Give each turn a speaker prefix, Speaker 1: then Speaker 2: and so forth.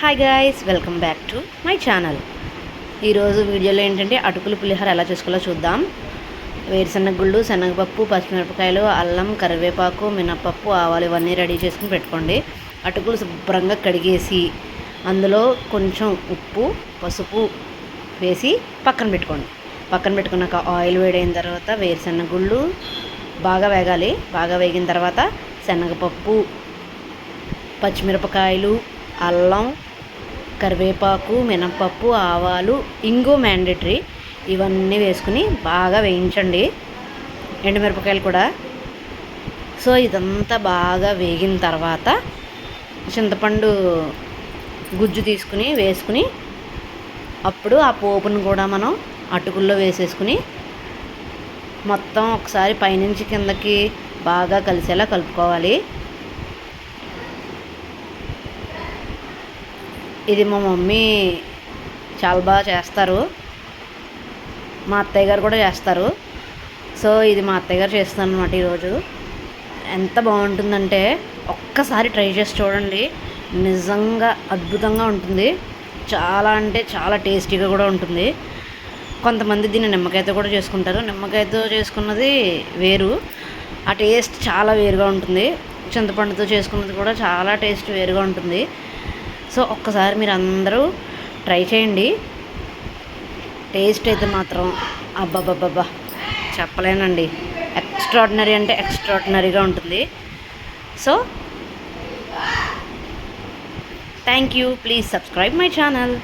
Speaker 1: Hi guys, welcome back to my channel. ఈరోజు వీడియోలో ఏంటంటే అటుకులు పులిహోర ఎలా చేసుకోవాలో చూద్దాం. వేరుశనగ గుళ్ళు, శనగపప్పు, పచ్చిమిరపకాయలు, అల్లం, కరివేపాకు, మినపప్పు, ఆవాలు ఇవన్నీ రెడీ చేసుకుని పెట్టుకోండి. అటుకులు శుభ్రంగా కడిగేసి అందులో కొంచెం ఉప్పు, పసుపు వేసి పక్కన పెట్టుకోండి. పక్కన పెట్టుకున్నాక ఆయిల్ వేడైన తర్వాత వేరుశనగ గుళ్ళు బాగా వేగాలి. బాగా వేగిన తర్వాత శనగపప్పు, పచ్చిమిరపకాయలు, అల్లం, కరివేపాకు, మినపప్పు, ఆవాలు, ఇంగు మ్యాండేటరీ ఇవన్నీ వేసుకుని బాగా వేయించండి. ఎండుమిరపకాయలు కూడా. సో ఇదంతా బాగా వేగిన తర్వాత చింతపండు గుజ్జు తీసుకుని వేసుకుని అప్పుడు ఆ పోపును కూడా మనం అటుకుల్లో వేసేసుకుని మొత్తం ఒకసారి పైనుంచి కిందకి బాగా కలిసేలా కలుపుకోవాలి. ఇది మా మమ్మీ చాలా బాగా చేస్తారు. మా అత్తయ్య గారు కూడా చేస్తారు. సో ఇది మా అత్తయ్య గారు చేస్తాను అన్నమాట. ఈరోజు ఎంత బాగుంటుందంటే ఒక్కసారి ట్రై చేసి చూడండి. నిజంగా అద్భుతంగా ఉంటుంది. చాలా అంటే చాలా టేస్టీగా కూడా ఉంటుంది. కొంతమంది దీన్ని నిమ్మకాయతో కూడా చేసుకుంటారు. నిమ్మకాయతో చేసుకున్నది వేరు, ఆ టేస్ట్ చాలా వేరుగా ఉంటుంది. చింతపండుతో చేసుకున్నది కూడా చాలా టేస్ట్ వేరుగా ఉంటుంది. సో ఒక్కసారి మీరు అందరూ ట్రై చేయండి. టేస్ట్ అయితే మాత్రం అబ్బబ్బబ్బబ్బా చెప్పలేనండి. ఎక్స్ట్రాడినరీ అంటే ఎక్స్ట్రాడినరీగా ఉంటుంది. So thank you. Please subscribe my channel.